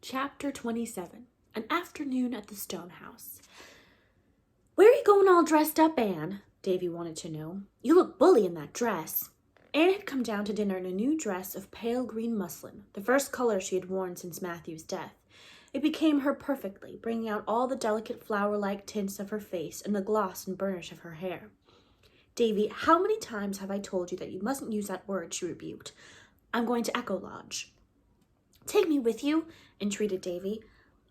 Chapter 27. An Afternoon at the Stone House. "Where are you going all dressed up, Anne?" Davy wanted to know. "You look bully in that dress." Anne had come down to dinner in a new dress of pale green muslin, the first color she had worn since Matthew's death. It became her perfectly, bringing out all the delicate flower-like tints of her face and the gloss and burnish of her hair. "Davy, how many times have I told you that you mustn't use that word?" she rebuked. "I'm going to Echo Lodge." "Take me with you," entreated Davy.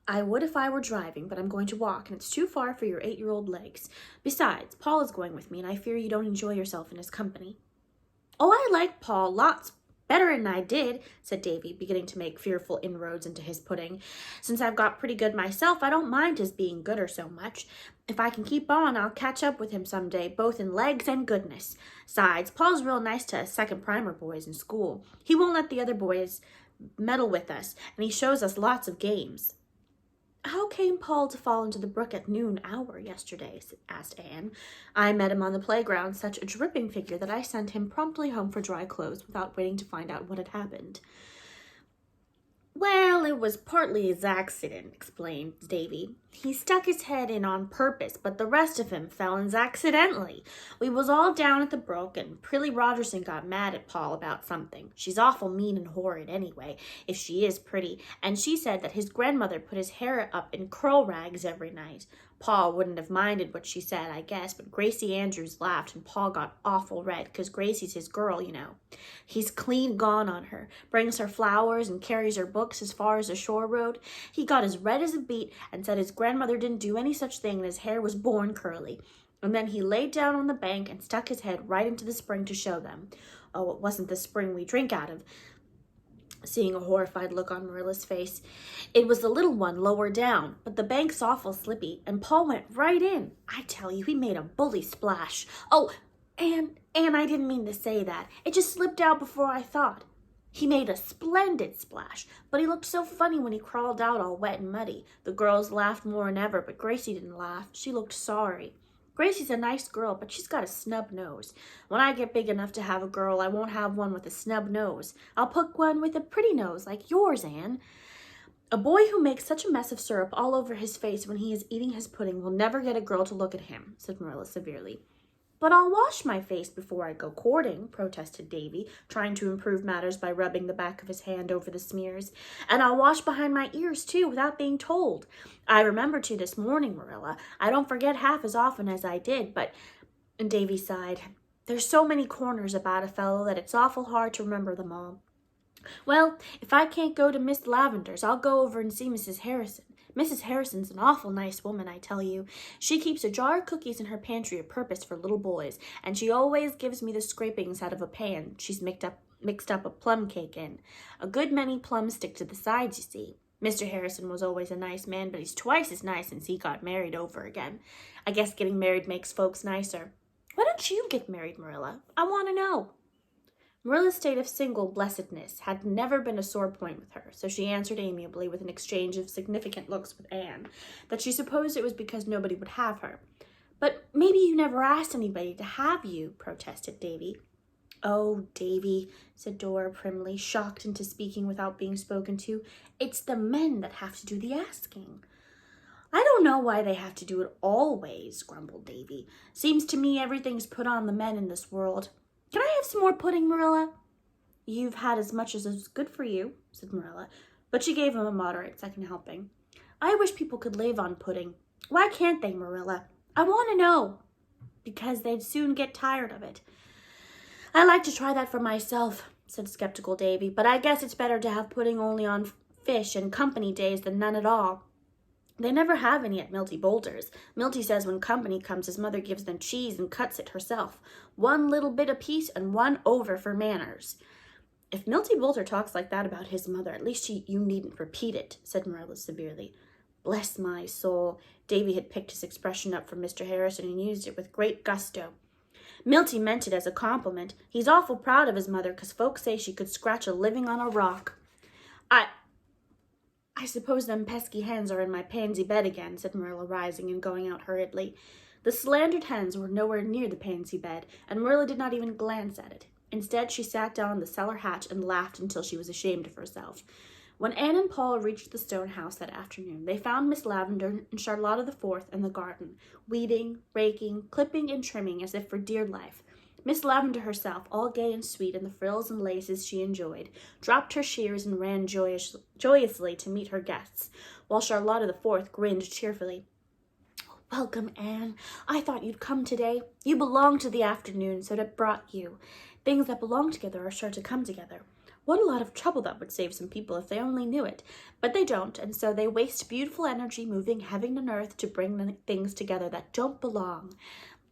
"I would if I were driving, but I'm going to walk, and it's too far for your 8-year-old legs. Besides, Paul is going with me, and I fear you don't enjoy yourself in his company." "Oh, I like Paul lots better'n I did," said Davy, beginning to make fearful inroads into his pudding. "Since I've got pretty good myself, I don't mind his being gooder so much. If I can keep on, I'll catch up with him some day, both in legs and goodness. Besides, Paul's real nice to us second primer boys in school. He won't let the other boys meddle with us, and he shows us lots of games." "How came Paul to fall into the brook at noon hour yesterday?" asked Anne. "I met him on the playground, such a dripping figure that I sent him promptly home for dry clothes without waiting to find out what had happened." "Well, it was partly his accident," explained Davy. "He stuck his head in on purpose, but the rest of him fell in accidentally. We was all down at the brook, and Prilly Rogerson got mad at Paul about something. She's awful mean and horrid anyway, if she is pretty, and she said that his grandmother put his hair up in curl rags every night. Paul wouldn't have minded what she said, I guess, but Gracie Andrews laughed, and Paul got awful red, 'cause Gracie's his girl, you know. He's clean gone on her, brings her flowers and carries her books as far as the shore road. He got as red as a beet and said his grandmother didn't do any such thing and his hair was born curly. And then he laid down on the bank and stuck his head right into the spring to show them. Oh, it wasn't the spring we drink out of," seeing a horrified look on Marilla's face. "It was the little one lower down, but the bank's awful slippy, and Paul went right in. I tell you, he made a bully splash. Oh, Anne, I didn't mean to say that. It just slipped out before I thought. He made a splendid splash, but he looked so funny when he crawled out all wet and muddy. The girls laughed more than ever, but Gracie didn't laugh. She looked sorry. Gracie's a nice girl, but she's got a snub nose. When I get big enough to have a girl, I won't have one with a snub nose. I'll put one with a pretty nose like yours, Anne. A boy who makes such a mess of syrup all over his face when he is eating his pudding will never get a girl to look at him," said Marilla severely. "But I'll wash my face before I go courting," protested Davy, trying to improve matters by rubbing the back of his hand over the smears. "And I'll wash behind my ears, too, without being told. I remembered to this morning, Marilla. I don't forget half as often as I did, but—" and Davy sighed. "There's so many corners about a fellow that it's awful hard to remember them all. Well, if I can't go to Miss Lavender's, I'll go over and see Mrs. Harrison. Mrs. Harrison's an awful nice woman, I tell you. She keeps a jar of cookies in her pantry a purpose for little boys, and she always gives me the scrapings out of a pan she's mixed up a plum cake in. A good many plums stick to the sides, you see. Mr. Harrison was always a nice man, but he's twice as nice since he got married over again. I guess getting married makes folks nicer. Why don't you get married, Marilla? I want to know." Marilla's state of single blessedness had never been a sore point with her, so she answered amiably with an exchange of significant looks with Anne, that she supposed it was because nobody would have her. "But maybe you never asked anybody to have you," protested Davy. "Oh, Davy," said Dora primly, shocked into speaking without being spoken to, "it's the men that have to do the asking." "I don't know why they have to do it always," grumbled Davy. "Seems to me everything's put on the men in this world. Can I have some more pudding, Marilla?" "You've had as much as is good for you," said Marilla, but she gave him a moderate second helping. "I wish people could live on pudding. Why can't they, Marilla? I want to know." "Because they'd soon get tired of it." "I like to try that for myself," said skeptical Davy, "but I guess it's better to have pudding only on fish and company days than none at all. They never have any at Milty Boulter's. Milty says when company comes, his mother gives them cheese and cuts it herself. 1 little bit apiece and 1 over for manners." "If Milty Boulter talks like that about his mother, at least you needn't repeat it," said Marilla severely. Bless my soul. Davy had picked his expression up from Mr. Harrison and used it with great gusto. "Milty meant it as a compliment. He's awful proud of his mother, 'cause folks say she could scratch a living on a rock." I suppose them pesky hens are in my pansy bed again," said Marilla, rising and going out hurriedly. The slandered hens were nowhere near the pansy bed, and Marilla did not even glance at it. Instead, she sat down on the cellar hatch and laughed until she was ashamed of herself. When Anne and Paul reached the stone house that afternoon, they found Miss Lavender and Charlotta the Fourth in the garden, weeding, raking, clipping, and trimming as if for dear life. Miss Lavender herself, all gay and sweet in the frills and laces she enjoyed, dropped her shears and ran joyously to meet her guests, while Charlotta the Fourth grinned cheerfully. "Welcome, Anne. I thought you'd come today. You belong to the afternoon, so it brought you. Things that belong together are sure to come together. What a lot of trouble that would save some people if they only knew it. But they don't, and so they waste beautiful energy moving heaven and earth to bring the things together that don't belong.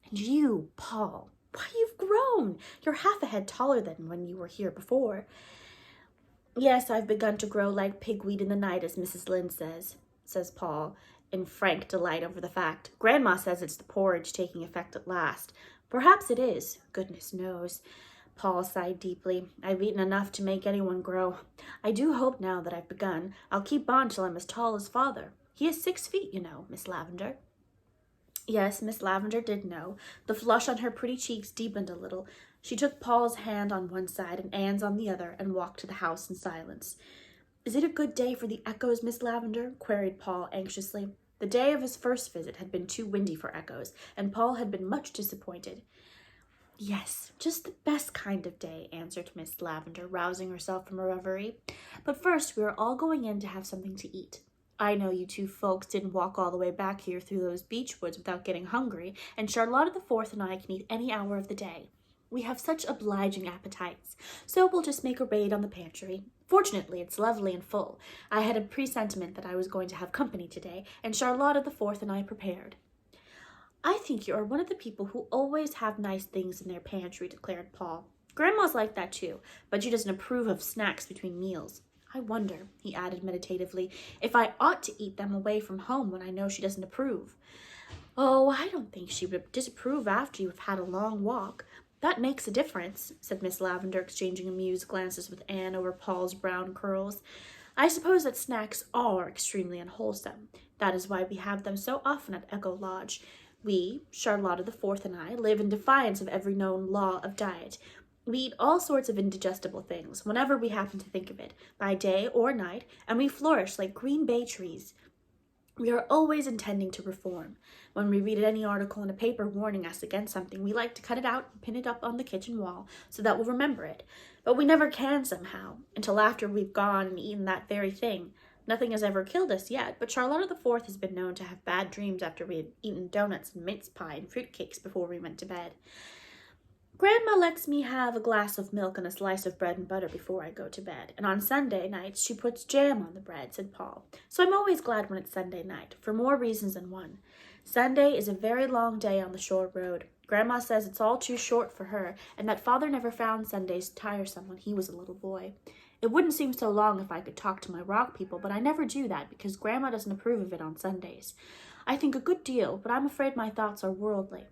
And you, Paul, why, you've grown. You're half a head taller than when you were here before." "Yes, I've begun to grow like pigweed in the night, as Mrs. Lynde says Paul, in frank delight over the fact. Grandma says it's the porridge taking effect at last. Perhaps it is, goodness knows." Paul sighed deeply. "I've eaten enough to make anyone grow. I do hope now that I've begun, I'll keep on till I'm as tall as father. He is 6 feet, you know, Miss Lavender." Yes, Miss Lavender did know. The flush on her pretty cheeks deepened a little. She took Paul's hand on one side and Anne's on the other and walked to the house in silence. "Is it a good day for the echoes, Miss Lavender?" queried Paul anxiously. The day of his first visit had been too windy for echoes, and Paul had been much disappointed. "Yes, just the best kind of day," answered Miss Lavender, rousing herself from a reverie. "But first we are all going in to have something to eat. I know you two folks didn't walk all the way back here through those beech woods without getting hungry, and Charlotta the Fourth and I can eat any hour of the day. We have such obliging appetites, so we'll just make a raid on the pantry. Fortunately, it's lovely and full. I had a presentiment that I was going to have company today, and Charlotta the Fourth and I prepared." "I think you are one of the people who always have nice things in their pantry," declared Paul. "Grandma's like that too, but she doesn't approve of snacks between meals. I wonder," he added meditatively, "if I ought to eat them away from home when I know she doesn't approve." "Oh, I don't think she would disapprove after you have had a long walk. That makes a difference," said Miss Lavender, exchanging amused glances with Anne over Paul's brown curls. "I suppose that snacks are extremely unwholesome. That is why we have them so often at Echo Lodge. We, Charlotta the Fourth and I, live in defiance of every known law of diet. We eat all sorts of indigestible things, whenever we happen to think of it, by day or night, and we flourish like green bay trees. We are always intending to reform. When we read any article in a paper warning us against something, we like to cut it out and pin it up on the kitchen wall so that we'll remember it. But we never can somehow, until after we've gone and eaten that very thing. Nothing has ever killed us yet, but Charlotta the Fourth has been known to have bad dreams after we had eaten donuts and mince pie and fruitcakes before we went to bed. Grandma lets me have a glass of milk and a slice of bread and butter before I go to bed, and on Sunday nights she puts jam on the bread," said Paul. "So I'm always glad when it's Sunday night, for more reasons than one. Sunday is a very long day on the shore road. Grandma says it's all too short for her, and that father never found Sundays tiresome when he was a little boy. It wouldn't seem so long if I could talk to my rock people, but I never do that because Grandma doesn't approve of it on Sundays. I think a good deal, but I'm afraid my thoughts are worldly.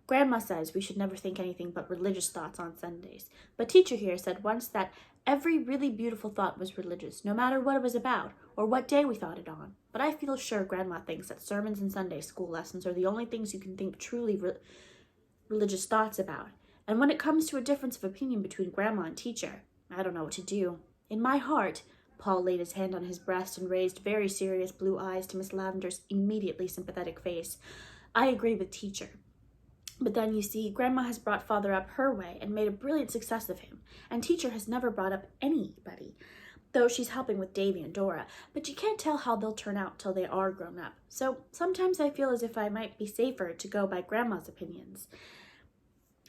Grandma says we should never think anything but religious thoughts on Sundays, but teacher here said once that every really beautiful thought was religious, no matter what it was about, or what day we thought it on. But I feel sure Grandma thinks that sermons and Sunday school lessons are the only things you can think truly religious thoughts about. And when it comes to a difference of opinion between Grandma and teacher, I don't know what to do. In my heart," Paul laid his hand on his breast and raised very serious blue eyes to Miss Lavender's immediately sympathetic face, "I agree with teacher. But then, you see, Grandma has brought father up her way and made a brilliant success of him, and teacher has never brought up anybody, though she's helping with Davy and Dora, but you can't tell how they'll turn out till they are grown up. So sometimes I feel as if I might be safer to go by Grandma's opinions."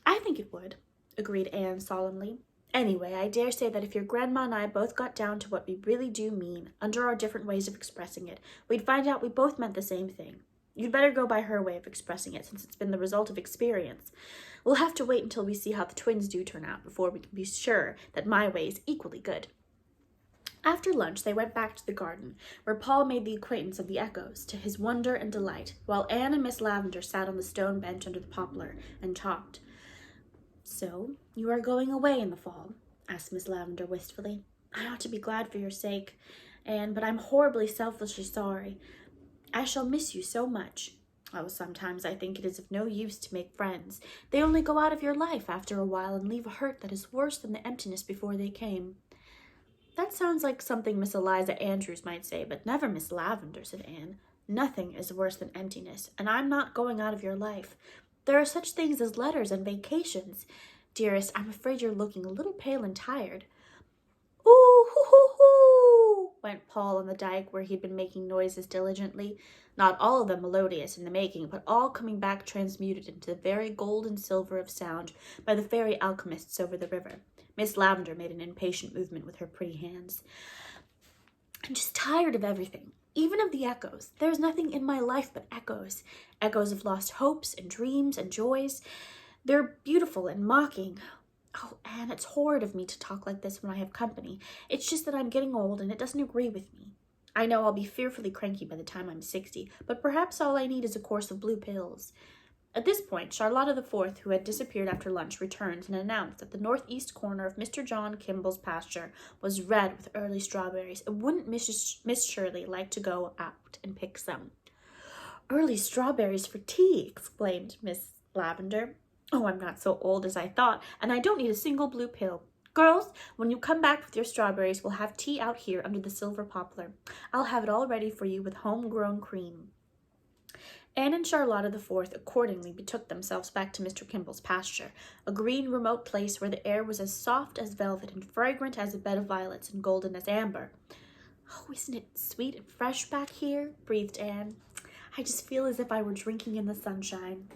"I think it would," agreed Anne solemnly. "Anyway, I dare say that if your Grandma and I both got down to what we really do mean, under our different ways of expressing it, we'd find out we both meant the same thing. You'd better go by her way of expressing it, since it's been the result of experience. We'll have to wait until we see how the twins do turn out before we can be sure that my way is equally good." After lunch, they went back to the garden, where Paul made the acquaintance of the echoes, to his wonder and delight, while Anne and Miss Lavender sat on the stone bench under the poplar and talked. "So, you are going away in the fall?" asked Miss Lavender wistfully. "I ought to be glad for your sake, Anne, but I'm horribly selfishly sorry. I shall miss you so much. Oh, sometimes I think it is of no use to make friends. They only go out of your life after a while and leave a hurt that is worse than the emptiness before they came." That sounds like something Miss Eliza Andrews might say, but never Miss Lavender, said Anne. Nothing is worse than emptiness, and I'm not going out of your life. There are such things as letters and vacations. Dearest, I'm afraid you're looking a little pale and tired. Ooh, hoo, hoo, hoo, went Paul on the dike where he'd been making noises diligently, not all of them melodious in the making, but all coming back transmuted into the very gold and silver of sound by the fairy alchemists over the river. Miss Lavender made an impatient movement with her pretty hands. I'm just tired of everything, even of the echoes. There's nothing in my life but echoes. Echoes of lost hopes and dreams and joys. They're beautiful and mocking. Oh, Anne, it's horrid of me to talk like this when I have company. It's just that I'm getting old and it doesn't agree with me. I know I'll be fearfully cranky by the time I'm 60, but perhaps all I need is a course of blue pills. At this point, Charlotta the Fourth, who had disappeared after lunch, returned and announced that the northeast corner of Mr. John Kimball's pasture was red with early strawberries, and wouldn't Miss Shirley like to go out and pick some? Early strawberries for tea, exclaimed Miss Lavender. Oh, I'm not so old as I thought, and I don't need a single blue pill. Girls, when you come back with your strawberries, we'll have tea out here under the silver poplar. I'll have it all ready for you with home-grown cream. Anne and Charlotta the Fourth accordingly betook themselves back to Mr. Kimball's pasture, a green, remote place where the air was as soft as velvet and fragrant as a bed of violets and golden as amber. Oh, isn't it sweet and fresh back here? Breathed Anne. I just feel as if I were drinking in the sunshine.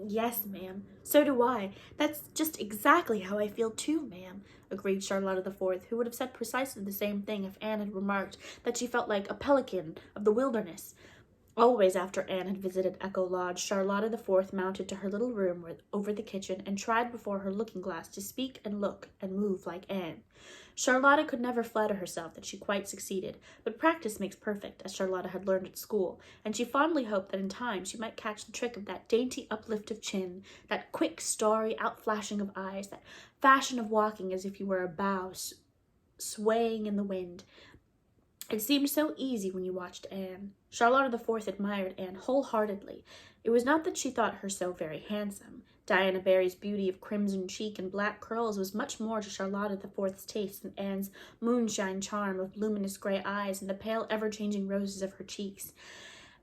Yes, ma'am. So do I. That's just exactly how I feel too, ma'am, agreed Charlotta the Fourth, who would have said precisely the same thing if Anne had remarked that she felt like a pelican of the wilderness. Always after Anne had visited Echo Lodge, Charlotta the Fourth mounted to her little room over the kitchen and tried before her looking-glass to speak and look and move like Anne. Charlotta could never flatter herself that she quite succeeded, but practice makes perfect, as Charlotta had learned at school, and she fondly hoped that in time she might catch the trick of that dainty uplift of chin, that quick, starry outflashing of eyes, that fashion of walking as if you were a bough swaying in the wind. It seemed so easy when you watched Anne. Charlotta the Fourth admired Anne wholeheartedly. It was not that she thought her so very handsome. Diana Barry's beauty of crimson cheek and black curls was much more to Charlotta the Fourth's taste than Anne's moonshine charm of luminous gray eyes and the pale, ever-changing roses of her cheeks.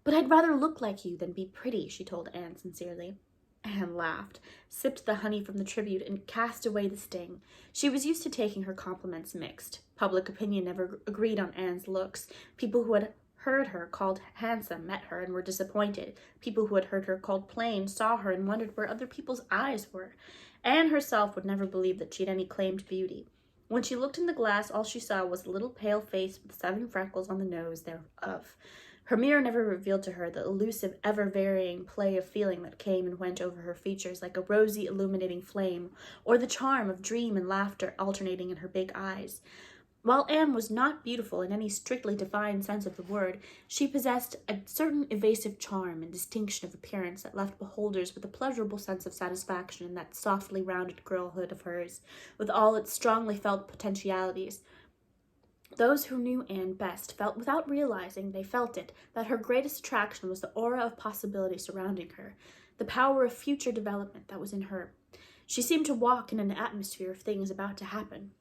But I'd rather look like you than be pretty, she told Anne sincerely. Anne laughed, sipped the honey from the tribute, and cast away the sting. She was used to taking her compliments mixed. Public opinion never agreed on Anne's looks. People who had heard her called handsome met her and were disappointed. People who had heard her called plain saw her and wondered where other people's eyes were. Anne herself would never believe that she had any claim to beauty. When she looked in the glass, all she saw was a little pale face with 7 freckles on the nose thereof. Her mirror never revealed to her the elusive, ever-varying play of feeling that came and went over her features like a rosy, illuminating flame, or the charm of dream and laughter alternating in her big eyes. While Anne was not beautiful in any strictly defined sense of the word, she possessed a certain evasive charm and distinction of appearance that left beholders with a pleasurable sense of satisfaction in that softly rounded girlhood of hers, with all its strongly felt potentialities. Those who knew Anne best felt, without realizing they felt it, that her greatest attraction was the aura of possibility surrounding her, the power of future development that was in her. She seemed to walk in an atmosphere of things about to happen.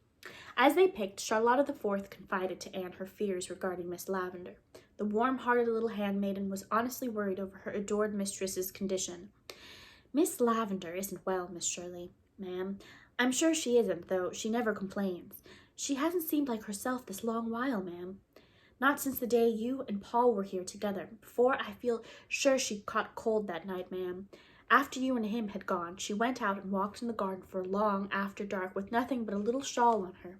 As they picked, Charlotta the Fourth confided to Anne her fears regarding Miss Lavender. The warm-hearted little handmaiden was honestly worried over her adored mistress's condition. Miss Lavender isn't well, Miss Shirley, ma'am. I'm sure she isn't, though she never complains. She hasn't seemed like herself this long while, ma'am. Not since the day you and Paul were here together. Before, I feel sure she caught cold that night, ma'am. After you and him had gone, she went out and walked in the garden for long after dark with nothing but a little shawl on her.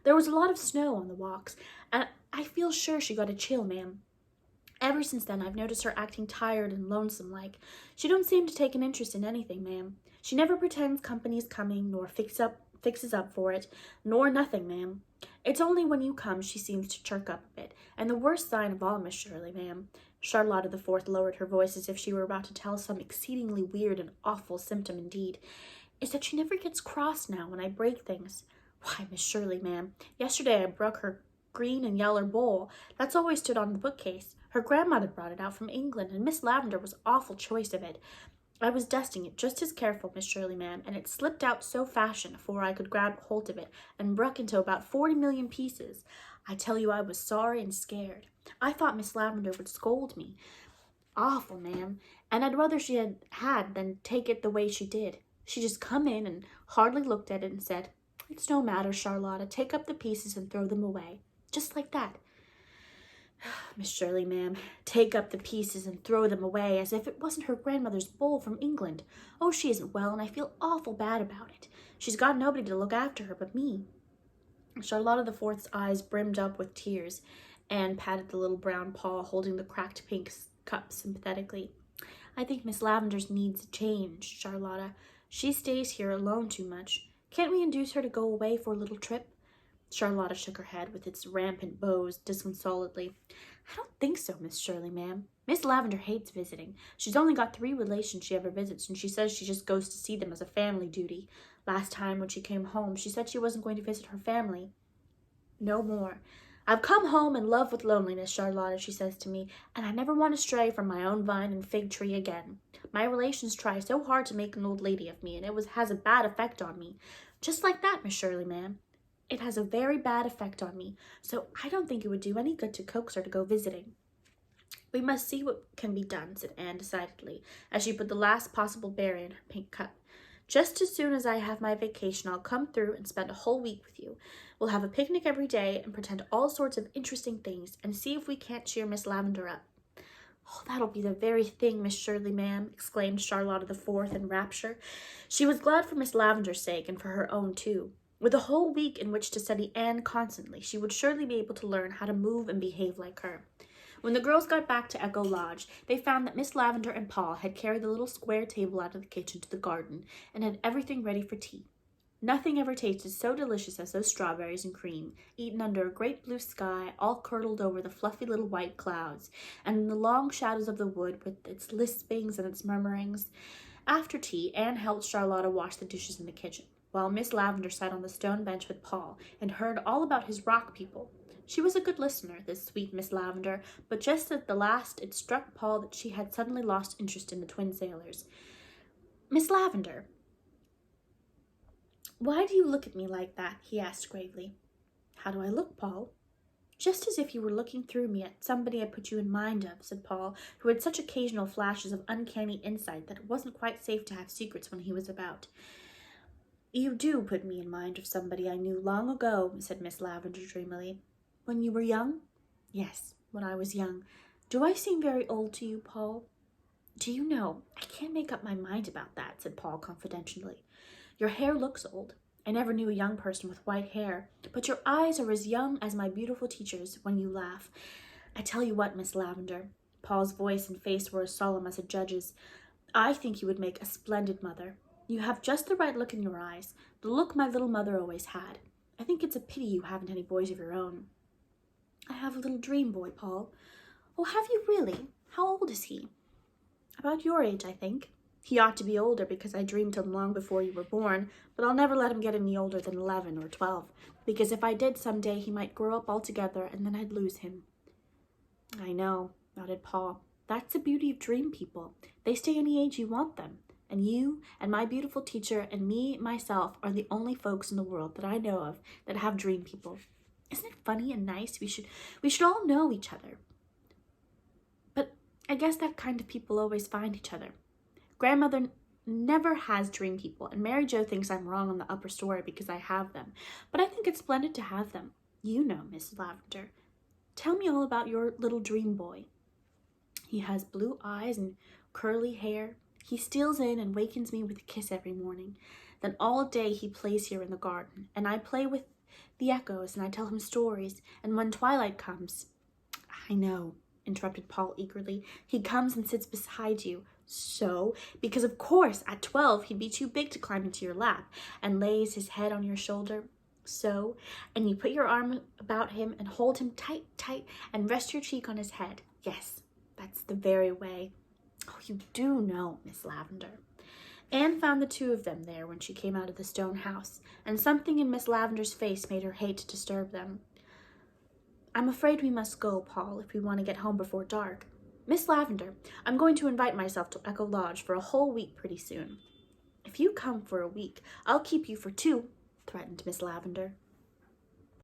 There was a lot of snow on the walks, and I feel sure she got a chill, ma'am. Ever since then, I've noticed her acting tired and lonesome-like. She don't seem to take an interest in anything, ma'am. She never pretends company's coming, nor fixes up for it, nor nothing, ma'am. It's only when you come she seems to chirk up a bit, and the worst sign of all, Miss Shirley, ma'am. Charlotta the Fourth lowered her voice as if she were about to tell some exceedingly weird and awful symptom indeed, is that she never gets cross now when I break things. Why, Miss Shirley, ma'am, yesterday I broke her green and yeller bowl. That's always stood on the bookcase. Her grandmother brought it out from England, and Miss Lavender was awful choice of it. I was dusting it just as careful, Miss Shirley, ma'am, and it slipped out so fashion afore I could grab hold of it and broke into about 40 million pieces. I tell you I was sorry and scared. I thought Miss Lavender would scold me. Awful, ma'am, and I'd rather she had than take it the way she did. She just come in and hardly looked at it and said, "It's no matter, Charlotta. Take up the pieces and throw them away." Just like that. Miss Shirley, ma'am, take up the pieces and throw them away as if it wasn't her grandmother's bowl from England. Oh, she isn't well, and I feel awful bad about it. She's got nobody to look after her but me. Charlotta the Fourth's eyes brimmed up with tears. Anne patted the little brown paw holding the cracked pink cup sympathetically. "I think Miss Lavender's needs a change, Charlotta. She stays here alone too much. Can't we induce her to go away for a little trip?" Charlotta shook her head with its rampant bows disconsolately. "I don't think so, Miss Shirley, ma'am. Miss Lavender hates visiting. She's only got 3 relations she ever visits, and she says she just goes to see them as a family duty. Last time when she came home, she said she wasn't going to visit her family no more. 'I've come home in love with loneliness, Charlotta,' she says to me, 'and I never want to stray from my own vine and fig tree again. My relations try so hard to make an old lady of me, and it has a bad effect on me.' Just like that, Miss Shirley, ma'am. It has a very bad effect on me, so I don't think it would do any good to coax her to go visiting." "We must see what can be done," said Anne decidedly, as she put the last possible berry in her pink cup. "Just as soon as I have my vacation, I'll come through and spend a whole week with you. We'll have a picnic every day and pretend all sorts of interesting things and see if we can't cheer Miss Lavender up." "Oh, that'll be the very thing, Miss Shirley, ma'am," exclaimed Charlotta the Fourth in rapture. She was glad for Miss Lavender's sake and for her own too. With a whole week in which to study Anne constantly, she would surely be able to learn how to move and behave like her. When the girls got back to Echo Lodge, they found that Miss Lavender and Paul had carried the little square table out of the kitchen to the garden and had everything ready for tea. Nothing ever tasted so delicious as those strawberries and cream, eaten under a great blue sky, all curdled over the fluffy little white clouds, and in the long shadows of the wood with its lispings and its murmurings. After tea, Anne helped Charlotta wash the dishes in the kitchen, while Miss Lavender sat on the stone bench with Paul and heard all about his rock people. She was a good listener, this sweet Miss Lavender, but just at the last it struck Paul that she had suddenly lost interest in the twin sailors. "Miss Lavender, why do you look at me like that?" he asked gravely. "How do I look, Paul?" "Just as if you were looking through me at somebody I put you in mind of," said Paul, who had such occasional flashes of uncanny insight that it wasn't quite safe to have secrets when he was about. "You do put me in mind of somebody I knew long ago," said Miss Lavender dreamily. "When you were young?" "Yes, when I was young. Do I seem very old to you, Paul?" "Do you know, I can't make up my mind about that," said Paul confidentially. "Your hair looks old. I never knew a young person with white hair, but your eyes are as young as my beautiful teacher's when you laugh. I tell you what, Miss Lavender," Paul's voice and face were as solemn as a judge's, "I think you would make a splendid mother. You have just the right look in your eyes, the look my little mother always had. I think it's a pity you haven't any boys of your own." "I have a little dream boy, Paul." "Oh, have you really? How old is he?" "About your age, I think. He ought to be older because I dreamed him long before you were born, but I'll never let him get any older than 11 or 12, because if I did someday he might grow up altogether and then I'd lose him." "I know," nodded Paul. "That's the beauty of dream people. They stay any age you want them. And you and my beautiful teacher and me myself are the only folks in the world that I know of that have dream people. Isn't it funny and nice? We should all know each other. But I guess that kind of people always find each other. Grandmother never has dream people, and Mary Jo thinks I'm wrong on the upper story because I have them. But I think it's splendid to have them. You know, Miss Lavender. Tell me all about your little dream boy." "He has blue eyes and curly hair. He steals in and wakens me with a kiss every morning. Then all day he plays here in the garden, and I play with the echoes, and I tell him stories, and when twilight comes—" "I know," interrupted Paul eagerly. "He comes and sits beside you. So, because of course at 12 he'd be too big to climb into your lap, and lays his head on your shoulder. So, and you put your arm about him and hold him tight, tight, and rest your cheek on his head. Yes, that's the very way. Oh, you do know, Miss Lavender." Anne found the two of them there when she came out of the stone house, and something in Miss Lavender's face made her hate to disturb them. "I'm afraid we must go, Paul, if we want to get home before dark." Miss Lavender, I'm going to invite myself to Echo Lodge for a whole week pretty soon. If you come for a week, I'll keep you for 2, threatened Miss Lavender.